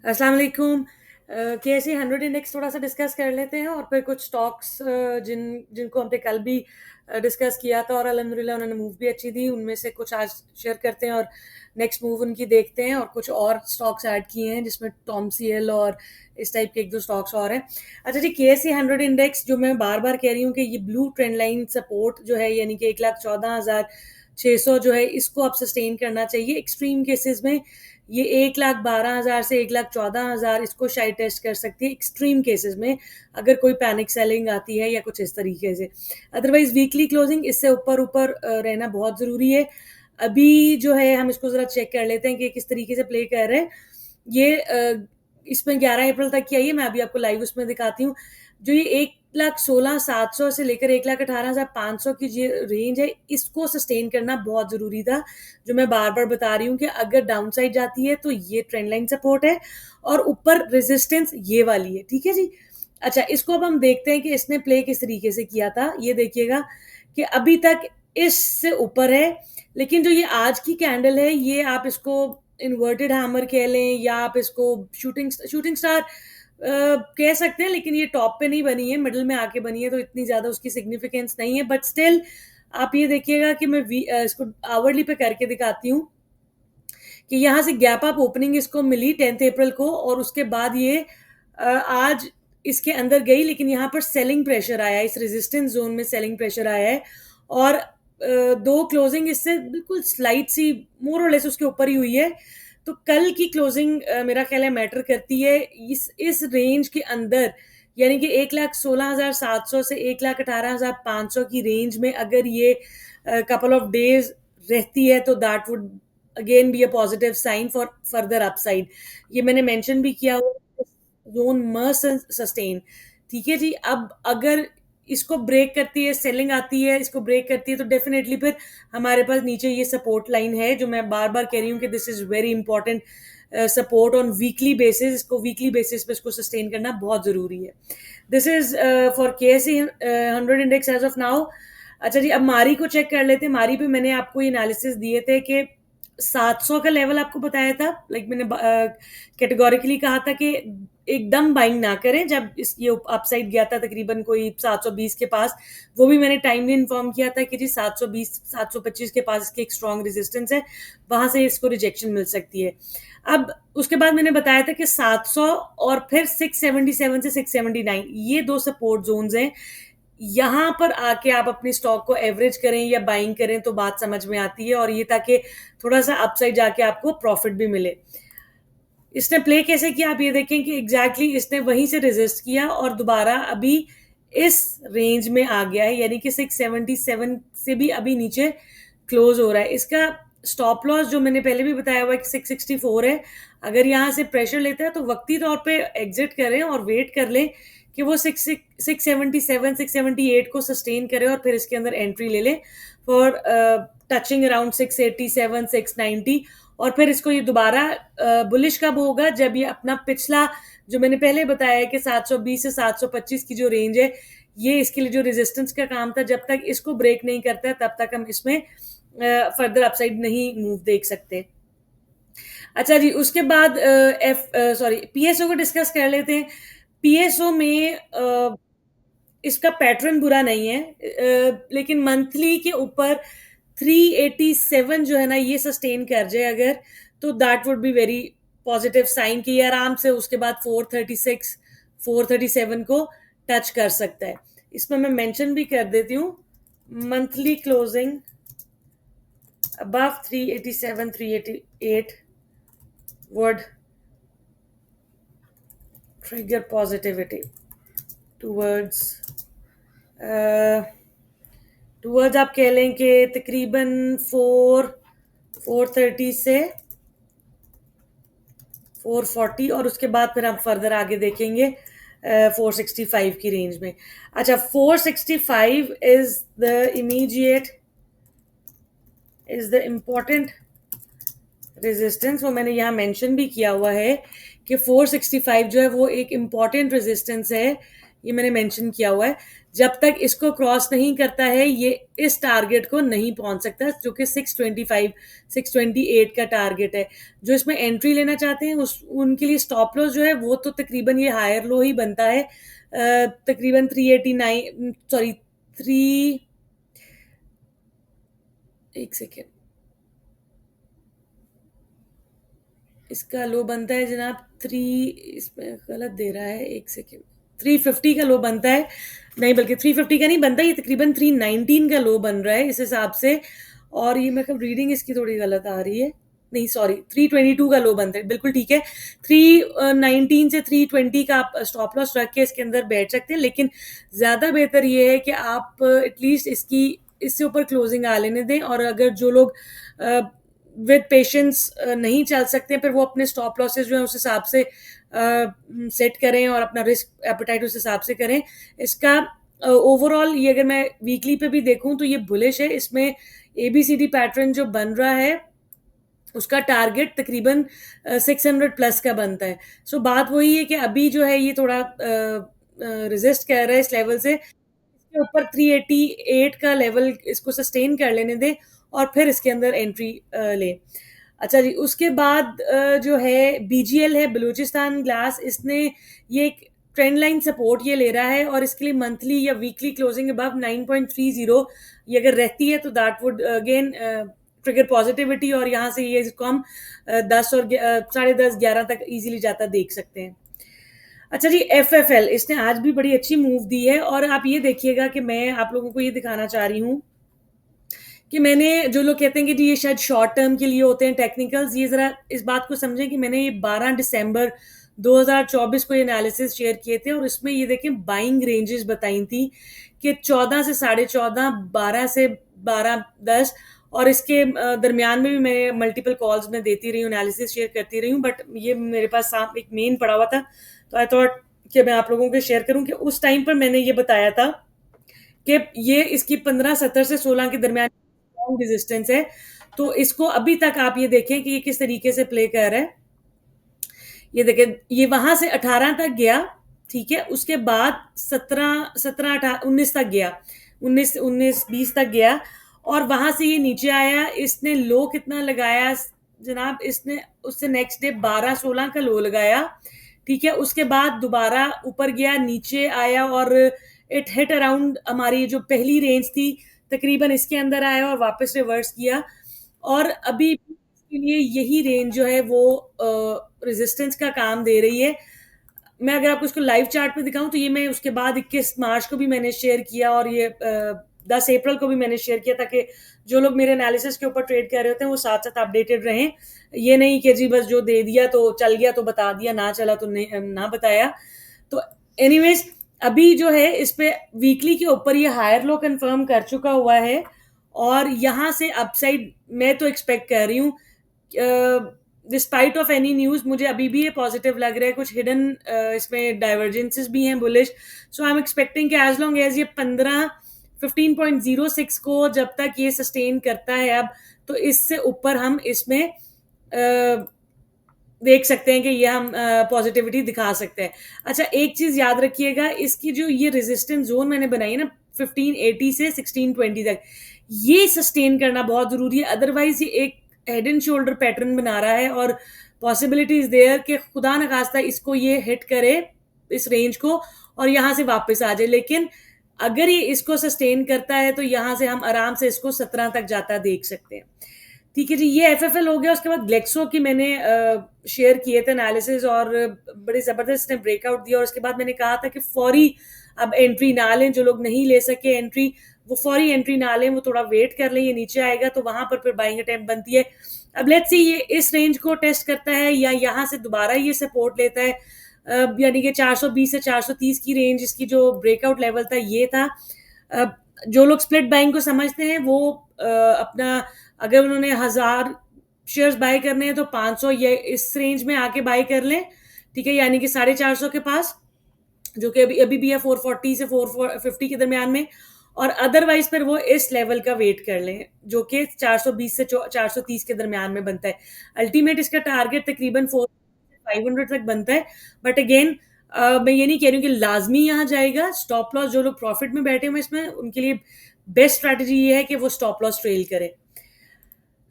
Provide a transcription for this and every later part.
अस्सलाम वालेकुम। KSE 100 index थोड़ा सा डिस्कस कर लेते हैं और फिर कुछ स्टॉक्स जिनको हमने कल भी डिस्कस किया था और अल्हम्दुलिल्लाह उन्होंने मूव भी अच्छी दी, उनमें से कुछ आज शेयर करते हैं और नेक्स्ट मूव उनकी देखते हैं। और कुछ और स्टॉक्स ऐड किए हैं जिसमें टॉम सीएल और इस टाइप के एक दो स्टॉक्स और हैं। अच्छा जी, KSE 100 इंडेक्स जो मैं बार बार कह रही हूँ कि ये ब्लू ट्रेंड लाइन सपोर्ट जो है यानी कि 1,14,600 जो है, इसको अब सस्टेन करना चाहिए। एक्सट्रीम केसेस में ये 1,12,000 से 1,14,000 इसको शायद टेस्ट कर सकती है एक्सट्रीम केसेस में, अगर कोई पैनिक सेलिंग आती है या कुछ इस तरीके से। अदरवाइज वीकली क्लोजिंग इससे ऊपर ऊपर रहना बहुत ज़रूरी है। अभी जो है हम इसको ज़रा चेक कर लेते हैं कि किस तरीके से प्ले कर रहे हैं। ये इसमें 11 अप्रैल तक की आई है, मैं अभी आपको लाइव उसमें दिखाती हूँ। जो ये 1,16,700 से लेकर 1,18,500 की जो रेंज है, इसको सस्टेन करना बहुत ज़रूरी था। जो मैं बार बार बता रही हूँ कि अगर डाउन साइड जाती है तो ये ट्रेंड लाइन सपोर्ट है और ऊपर रेजिस्टेंस ये वाली है। ठीक है जी। अच्छा, इसको अब हम देखते हैं कि इसने प्ले किस तरीके से किया था। ये देखिएगा कि अभी तक इससे ऊपर है, लेकिन जो ये आज की कैंडल है, ये आप इसको इन्वर्टेड हैमर कह लें या आप इसको शूटिंग शूटिंग स्टार कह सकते हैं, लेकिन ये टॉप पे नहीं बनी है, मिडल में आके बनी है, तो इतनी ज्यादा उसकी सिग्निफिकेंस नहीं है। बट स्टिल आप ये देखिएगा कि मैं इसको आवरली पे करके दिखाती हूँ कि यहाँ से गैप अप ओपनिंग इसको मिली 10 अप्रैल को, और उसके बाद ये आज इसके अंदर गई, लेकिन यहाँ पर सेलिंग प्रेशर आया, इस रेजिस्टेंस जोन में सेलिंग प्रेशर आया है। और दो क्लोजिंग इससे बिल्कुल स्लाइट सी मोर और लेस उसके ऊपर ही हुई है। तो कल की क्लोजिंग मेरा ख्याल है मैटर करती है इस रेंज के अंदर, यानी कि 1,16,700 से 1,18,500 की रेंज में अगर ये कपल ऑफ डेज रहती है तो that would again be a positive sign for further upside. ये मैंने मेंशन भी किया हुआ, जोन मस्ट सस्टेन। ठीक है जी। अब अगर इसको ब्रेक करती है, सेलिंग आती है, इसको ब्रेक करती है, तो डेफिनेटली फिर हमारे पास नीचे ये सपोर्ट लाइन है, जो मैं बार बार कह रही हूँ कि this is very important support on weekly basis. इसको वीकली बेसिस पे इसको सस्टेन करना बहुत जरूरी है। This is for KSE 100 index as of now. अच्छा जी, अब मारी को चेक कर लेते हैं। मारी पे मैंने आपको ये एनालिसिस दिए थे कि 700 का लेवल आपको बताया था, लाइक मैंने कैटेगोरिकली कहा था कि एकदम बाइंग ना करें। जब इस ये अपसाइड गया था तकरीबन कोई 720 के पास, वो भी मैंने टाइमली इन्फॉर्म किया था कि जी 720 725 के पास इसकी एक स्ट्रॉन्ग रेजिस्टेंस है, वहां से इसको रिजेक्शन मिल सकती है। अब उसके बाद मैंने बताया था कि 700 और फिर 677 से 679 ये दो सपोर्ट जोन्स हैं। यहाँ पर आके आप अपनी स्टॉक को एवरेज करें या बाइंग करें तो बात समझ में आती है, और ये ताकि थोड़ा सा अपसाइड जाके आपको प्रॉफिट भी मिले। इसने प्ले कैसे किया, आप ये देखें कि एग्जैक्टली इसने वहीं से रेजिस्ट किया और दोबारा अभी इस रेंज में आ गया है, यानी कि 677 से भी अभी नीचे क्लोज हो रहा है। इसका स्टॉप लॉस जो मैंने पहले भी बताया हुआ है कि 664 है। अगर यहाँ से प्रेशर लेता है तो वक्ती तौर पे एग्जिट करें और वेट कर लें कि वो 677 678 को सस्टेन करे और फिर इसके अंदर एंट्री ले लें फॉर टचिंग अराउंड 687 690। और फिर इसको ये दोबारा बुलिश कब होगा, जब ये अपना पिछला जो मैंने पहले बताया है कि 720 से 725 की जो रेंज है, ये इसके लिए जो रेजिस्टेंस का काम था, जब तक इसको ब्रेक नहीं करता है तब तक हम इसमें फर्दर अपसाइड नहीं मूव देख सकते। अच्छा जी, उसके बाद PSO को डिस्कस कर लेते हैं। PSO में इसका पैटर्न बुरा नहीं है, लेकिन मंथली के ऊपर 387 जो है ना, ये सस्टेन कर जाए अगर, तो that would be very positive sign कि ये आराम से उसके बाद 436 437 को टच कर सकता है। इसमें मैं मेंशन भी कर देती हूँ, monthly closing above 387 388 would trigger positivity towards towards आप कह लें कि तकरीबन 430 से 440, और उसके बाद फिर हम फर्दर आगे देखेंगे 465 की रेंज में। अच्छा, 465 इज द इम्पोर्टेंट रेजिस्टेंस। वो मैंने यहाँ मेंशन भी किया हुआ है कि 465 जो है वो एक इम्पॉर्टेंट रेजिस्टेंस है, ये मैंने मेंशन किया हुआ है। जब तक इसको क्रॉस नहीं करता है ये इस टारगेट को नहीं पहुंच सकता, जो कि 625 628 का टारगेट है। जो इसमें एंट्री लेना चाहते हैं उस उनके लिए स्टॉप लॉस जो है वो तो तकरीबन ये हायर लो ही बनता है, तकरीबन 389, सॉरी, थ्री, एक सेकेंड, इसका लो बनता है जनाब थ्री, इसमें गलत दे रहा है, एक सेकेंड, 350 का लो बनता है, नहीं बल्कि 350 का नहीं बनता, ये तकरीबन 319 का लो बन रहा है इस हिसाब से। और ये मतलब रीडिंग इसकी थोड़ी गलत आ रही है, नहीं सॉरी, 322 का लो बनता है, बिल्कुल ठीक है। 319 से 320 का आप स्टॉप लॉस रख के इसके अंदर बैठ सकते हैं, लेकिन ज़्यादा बेहतर ये है कि आप एटलीस्ट इसकी इससे ऊपर क्लोजिंग आ लेने दें। और अगर जो लोग विद पेशेंस नहीं चल सकते, फिर वो अपने स्टॉप लॉसेस जो है उस हिसाब से सेट करें और अपना रिस्क एपेटाइट उस हिसाब से करें। इसका ओवरऑल ये अगर मैं वीकली पे भी देखूं तो ये बुलिश है। इसमें एबीसीडी पैटर्न जो बन रहा है उसका टारगेट तकरीबन 600 प्लस का बनता है। सो बात वही है कि अभी जो है ये थोड़ा रेजिस्ट कर रहा है इस लेवल से, इसके ऊपर 388 का लेवल इसको सस्टेन कर लेने दें और फिर इसके अंदर एंट्री लें। अच्छा जी, उसके बाद जो है बीजीएल है, बलूचिस्तान ग्लास, इसने ये एक ट्रेंड लाइन सपोर्ट ये ले रहा है और इसके लिए मंथली या वीकली क्लोजिंग अबव 9.30 ये अगर रहती है तो that would again trigger positivity, और यहाँ से ये इसको हम 10 और 10:30 11 तक इजीली जाता देख सकते हैं। अच्छा जी, एफएफएल इसने आज भी बड़ी अच्छी मूव दी है और आप ये देखिएगा कि मैं आप लोगों को ये दिखाना चाह रही हूँ कि मैंने, जो लोग कहते हैं कि जी ये शायद शॉर्ट टर्म के लिए होते हैं टेक्निकल्स, ये जरा इस बात को समझें कि मैंने ये 12 दिसंबर 2024 को ये एनालिसिस शेयर किए थे और इसमें ये देखें बाइंग रेंजेस बताई थी कि 14 से 14.5, 12 से 12:10, और इसके दरमियान में भी मैं मल्टीपल कॉल्स में देती रही हूँ, एनालिसिस शेयर करती रही हूँ, बट ये मेरे पास एक मेन पड़ा हुआ था तो आई थॉट कि मैं आप लोगों को शेयर करूं कि उस टाइम पर मैंने ये बताया था कि ये इसकी 15.70 से 16 के दरमियान लॉन्ग रेजिस्टेंस है। तो इसको अभी तक आप ये देखें कि ये किस तरीके से प्ले कर रहा है। ये देखें, ये वहां से 18 तक गया, ठीक है, उसके बाद 17 17 18 19 तक गया, 19 20 तक गया, और वहां से ये नीचे आया। इसने लो कितना लगाया जनाब, इसने उससे नेक्स्ट डे 12-16 का लो लगाया, ठीक है, उसके बाद दोबारा ऊपर गया, नीचे आया और इट हिट अराउंड हमारी जो पहली रेंज थी तकरीबन इसके अंदर आया और वापस रिवर्स किया, और अभी इसके लिए यही रेंज जो है वो रेजिस्टेंस का काम दे रही है। मैं अगर आपको इसको लाइव चार्ट पे दिखाऊं तो ये मैं उसके बाद 21 मार्च को भी मैंने शेयर किया और ये 10 अप्रैल को भी मैंने शेयर किया, ताकि जो लोग मेरे एनालिसिस के ऊपर ट्रेड कर रहे होते हैं वो साथ साथ अपडेटेड रहें। ये नहीं कि जी बस जो दे दिया तो चल गया तो बता दिया, ना चला तो नहीं ना बताया। तो एनीवेज अभी जो है इस पे वीकली के ऊपर ये हायर लो कंफर्म कर चुका हुआ है और यहाँ से अपसाइड मैं तो एक्सपेक्ट कर रही हूँ। डिस्पाइट ऑफ एनी न्यूज मुझे अभी भी ये पॉजिटिव लग रहा है, कुछ हिडन इसमें डाइवर्जेंसेस भी हैं bullish. So I am expecting कि एज लॉन्ग एज ये 15.06 को जब तक ये सस्टेन करता है अब, तो इससे ऊपर हम इसमें देख सकते हैं कि ये हम पॉजिटिविटी दिखा सकते हैं। अच्छा, एक चीज याद रखिएगा, इसकी जो ये रेजिस्टेंस जोन मैंने बनाई है ना 1580 से 1620 तक, ये सस्टेन करना बहुत जरूरी है, अदरवाइज ये एक हेड एंड शोल्डर पैटर्न बना रहा है और पॉसिबिलिटीज देयर कि खुदा न खास्ता इसको ये हिट करे इस रेंज को और यहाँ से वापस आ जाए। लेकिन अगर ये इसको सस्टेन करता है तो यहाँ से हम आराम से इसको 17 तक जाता देख सकते हैं। ठीक है जी, ये एफएफएल हो गया। उसके बाद ग्लेक्सो की मैंने शेयर किए थे एनालिसिस और बड़े जबरदस्त ने ब्रेकआउट दिया, और उसके बाद मैंने कहा था कि फौरी अब एंट्री ना लें, जो लोग नहीं ले सके एंट्री वो फौरी एंट्री ना लें, वो थोड़ा वेट कर लें, ये नीचे आएगा तो वहां पर फिर बाइंग अटेम्प्ट बनती है। अब लेट्स सी ये इस रेंज को टेस्ट करता है या यहाँ से दोबारा ये सपोर्ट लेता है, यानी कि 420 से 430 की रेंज इसकी जो ब्रेकआउट लेवल था ये था। जो लोग स्प्लिट बाइंग को समझते हैं वो अपना, अगर उन्होंने 1000 शेयर्स बाय करने हैं तो 500 ये इस रेंज में आके बाय कर लें, ठीक है, यानी कि 450 के पास, जो कि अभी अभी भी है 440 से 450 के दरमियान में, और अदरवाइज फिर वो इस लेवल का वेट कर लें जो कि 420 से 430 के दरमियान में बनता है। अल्टीमेट इसका टारगेट तकरीबन 400 से 500 तक बनता है, बट अगेन मैं ये नहीं कह रही हूँ कि लाजमी यहाँ जाएगा। स्टॉप लॉस जो लोग प्रॉफिट में बैठे हुए इसमें, उनके लिए बेस्ट स्ट्रैटेजी ये है कि वो स्टॉप लॉस ट्रेल करें।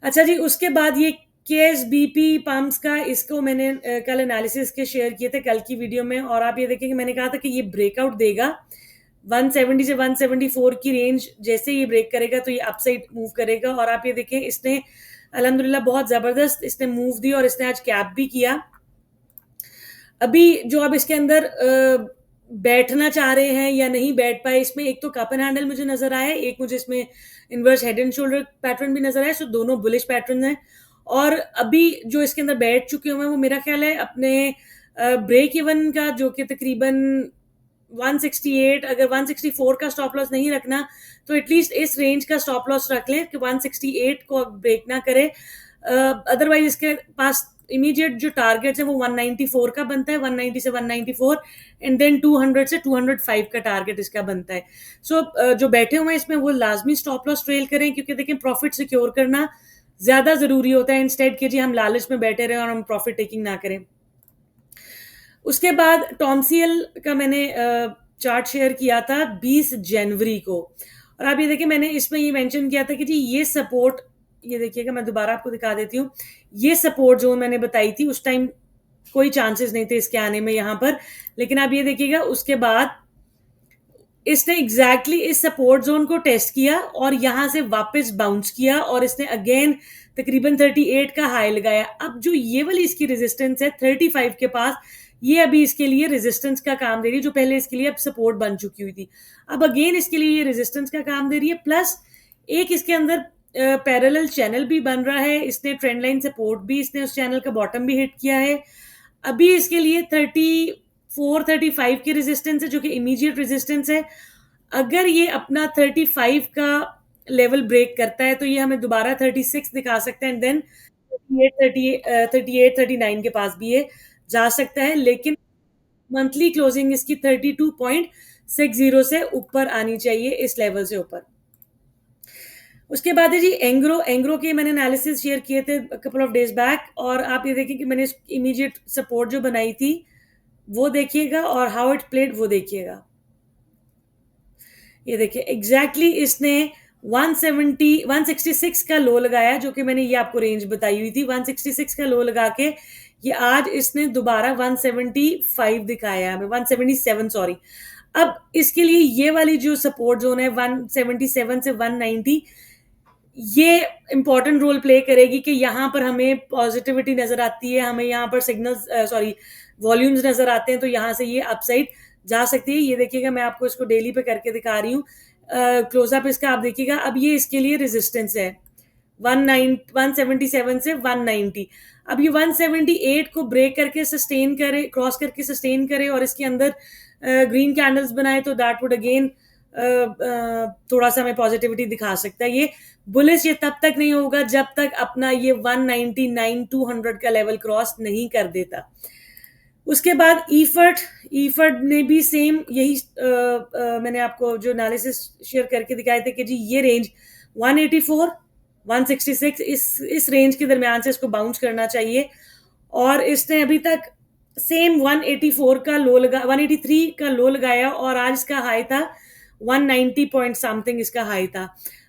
अच्छा जी, उसके बाद ये केएसबीपी पम्प्स का, इसको मैंने कल एनालिसिस के शेयर किए थे कल की वीडियो में, और आप ये देखें कि मैंने कहा था कि ये ब्रेकआउट देगा 170 से 174 की रेंज। जैसे ये ब्रेक करेगा तो ये अपसाइड मूव करेगा, और आप ये देखें इसने अल्हम्दुलिल्लाह बहुत ज़बरदस्त इसने मूव दी और इसने आज कैप भी किया। अभी जो अब इसके अंदर बैठना चाह रहे हैं या नहीं बैठ पाए, इसमें एक तो कप एंड हैंडल मुझे नजर आया है, एक मुझे इसमें inverse head and shoulder pattern भी नजर आया, सो दोनों बुलिश पैटर्न हैं। और अभी जो इसके अंदर बैठ चुके हुए हैं वो मेरा ख्याल है अपने ब्रेक इवन का, जो कि तकरीबन 168, अगर 164 का स्टॉप लॉस नहीं रखना तो एटलीस्ट इस रेंज का स्टॉप लॉस रख लें कि 168 को ब्रेक ना करे। अदरवाइज इसके पास इमीडिएट जो टारगेट्स है वो 194 का बनता है, 190 से 194, एंड देन 200 से 205 का टारगेट इसका बनता है। सो जो बैठे हुए हैं इसमें वो लाजमी स्टॉप लॉस ट्रेल करें, क्योंकि देखें प्रॉफिट सिक्योर करना ज्यादा जरूरी होता है, इंस्टेड कि जी हम लालच में बैठे रहे और हम प्रॉफिट टेकिंग ना करें। उसके बाद टॉमसीएल का मैंने चार्ट शेयर किया था 20 जनवरी को, और आप ये देखिए मैंने इसमें ये मेंशन किया था कि जी ये सपोर्ट, ये देखिएगा मैं दोबारा आपको दिखा देती हूँ, ये सपोर्ट जो मैंने बताई थी उस टाइम कोई चांसेस नहीं थे इसके आने में यहाँ पर, लेकिन आप ये देखिएगा उसके बाद इसने एग्जैक्टली इस सपोर्ट जोन को टेस्ट किया और यहाँ से वापस बाउंस किया, और इसने अगेन तकरीबन 38 का हाई लगाया। अब जो ये वाली इसकी रेजिस्टेंस है 35 के पास, ये अभी इसके लिए रेजिस्टेंस का काम दे रही है, जो पहले इसके लिए अब सपोर्ट बन चुकी हुई थी, अब अगेन इसके लिए ये रेजिस्टेंस का काम दे रही है। प्लस एक इसके अंदर पैरेलल चैनल भी बन रहा है, इसने ट्रेंड लाइन सपोर्ट भी, इसने उस चैनल का बॉटम भी हिट किया है। अभी इसके लिए 34-35 की रेजिस्टेंस है, जो कि इमीडिएट रेजिस्टेंस है। अगर ये अपना 35 का लेवल ब्रेक करता है तो ये हमें दोबारा 36 दिखा सकता है, एंड देन 38-39 के पास भी ये जा सकता है, लेकिन मंथली क्लोजिंग इसकी 32.60 से ऊपर आनी चाहिए, इस लेवल से ऊपर। उसके बाद है जी एंग्रो, एंग्रो के मैंने एनालिसिस शेयर किए थे कपल ऑफ डेज बैक, और आप ये देखिए कि मैंने इमीडिएट सपोर्ट जो बनाई थी वो देखिएगा, और हाउ इट प्लेड वो देखिएगा। ये देखिए एग्जैक्टली इसने 166 का लो लगाया, जो कि मैंने ये आपको रेंज बताई हुई थी, 166 का लो लगा के ये आज इसने दोबारा 175 दिखाया है हमें, 177 सॉरी। अब इसके लिए ये वाली जो सपोर्ट जोन है 177 से 190, ये इंपॉर्टेंट रोल प्ले करेगी कि यहाँ पर हमें पॉजिटिविटी नजर आती है, हमें यहाँ पर सिग्नल्स सॉरी वॉल्यूम्स नजर आते हैं, तो यहाँ से ये अपसाइड जा सकती है। ये देखिएगा मैं आपको इसको डेली पे करके दिखा रही हूँ, क्लोजअप इसका आप देखिएगा। अब ये इसके लिए रेजिस्टेंस है 177 से 190। अब ये 178 को ब्रेक करके सस्टेन करे, क्रॉस करके सस्टेन करे और इसके अंदर ग्रीन कैंडल्स बनाए, तो दैट वुड अगेन थोड़ा सा हमें पॉजिटिविटी दिखा सकता है। ये बुलिश ये तब तक नहीं होगा जब तक अपना ये 199-200 का लेवल क्रॉस नहीं कर देता। उसके बाद ईफर्ट, ईफर्ट ने भी सेम यही मैंने आपको जो एनालिसिस शेयर करके दिखाए थे कि जी ये रेंज 184 166 इस रेंज के दरमियान से इसको बाउंस करना चाहिए, और इसने अभी तक सेम 184 का लो लगा, 183 का लो लगाया, और आज इसका हाई था 190 पॉइंट समथिंग इसका हाई था।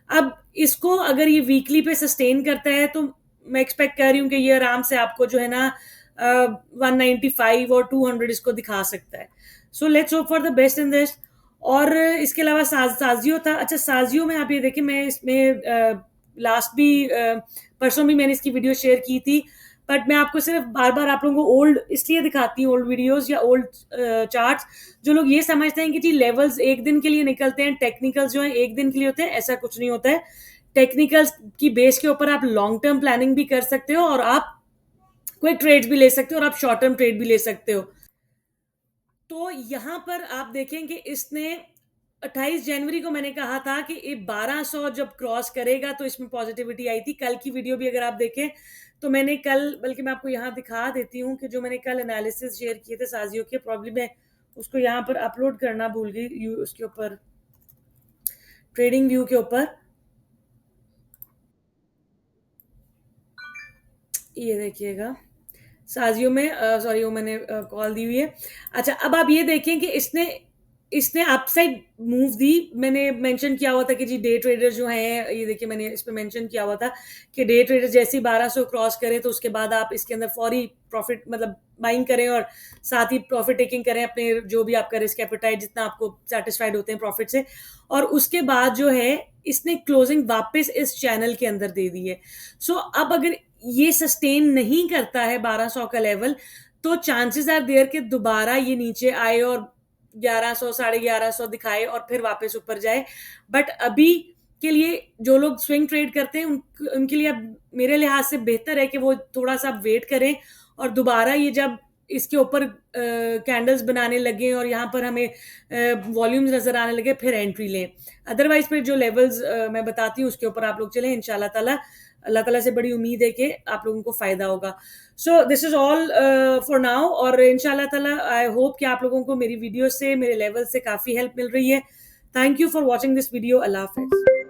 अब इसको अगर ये वीकली पे सस्टेन करता है तो मैं एक्सपेक्ट कर रही हूँ कि ये आराम से आपको जो है ना 195 और 200 इसको दिखा सकता है। So let's hope for the best in this. और इसके अलावा साजियो था। अच्छा साजियो में आप ये देखिए, मैं इसमें लास्ट भी परसों भी मैंने इसकी वीडियो शेयर की थी, बट मैं आपको सिर्फ बार बार आप लोगों को ओल्ड इसलिए दिखाती हूँ, ओल्ड वीडियोस या ओल्ड चार्ट्स। जो लोग ये समझते हैं कि जी लेवल्स एक दिन के लिए निकलते हैं, टेक्निकल्स जो है एक दिन के लिए होते हैं, ऐसा कुछ नहीं होता है। टेक्निकल्स की बेस के ऊपर आप लॉन्ग टर्म प्लानिंग भी कर सकते हो, और आप क्विक ट्रेड भी ले सकते हो, और आप शॉर्ट टर्म ट्रेड भी ले सकते हो। तो यहाँ पर आप देखें कि इसने 28 जनवरी को मैंने कहा था कि ये 1200 जब क्रॉस करेगा तो इसमें पॉजिटिविटी आई थी। कल की वीडियो भी अगर आप देखें तो मैंने कल, बल्कि मैं आपको यहाँ दिखा देती हूँ कि जो मैंने कल एनालिसिस शेयर किए थे साजियो के, प्रॉब्लम है उसको यहाँ पर अपलोड करना भूल गई, उसके ऊपर ट्रेडिंग व्यू के ऊपर। ये देखिएगा साजियो में सॉरी वो मैंने कॉल दी हुई है। अच्छा, अब आप ये देखें कि इसने इसने अपसाइड मूव दी। मैंने मेंशन किया हुआ था कि जी डे ट्रेडर जो हैं, ये देखिए मैंने इस पे मेंशन किया हुआ था कि डे ट्रेडर जैसे ही 1200 क्रॉस करे तो उसके बाद आप इसके अंदर फौरी प्रॉफिट मतलब बाइंग करें और साथ ही प्रॉफिट टेकिंग करें, अपने जो भी आपका रिस्क एपेटाइट जितना आपको सेटिस्फाइड होते हैं प्रॉफिट से। और उसके बाद जो है इसने क्लोजिंग वापस इस चैनल के अंदर दे दी है। सो अब अगर ये सस्टेन नहीं करता है 1200 का लेवल, तो चांसेस आर देयर कि दोबारा ये नीचे आए और 1100 1150 दिखाए और फिर वापस ऊपर जाए। बट अभी के लिए जो लोग स्विंग ट्रेड करते हैं उनके लिए अब मेरे लिहाज से बेहतर है कि वो थोड़ा सा वेट करें और दोबारा ये जब इसके ऊपर कैंडल्स बनाने लगे और यहाँ पर हमें वॉल्यूम्स नजर आने लगे फिर एंट्री लें। अदरवाइज फिर जो लेवल्स मैं बताती हूँ उसके ऊपर आप लोग चलें इंशाल्लाह ताला। अल्लाह ताला से बड़ी उम्मीद है कि आप लोगों को फायदा होगा। So this is all for now, और इंशाल्लाह ताला आई होप कि आप लोगों को मेरी वीडियो से, मेरे लेवल से काफ़ी हेल्प मिल रही है। Thank you for watching this video. Allah Hafiz.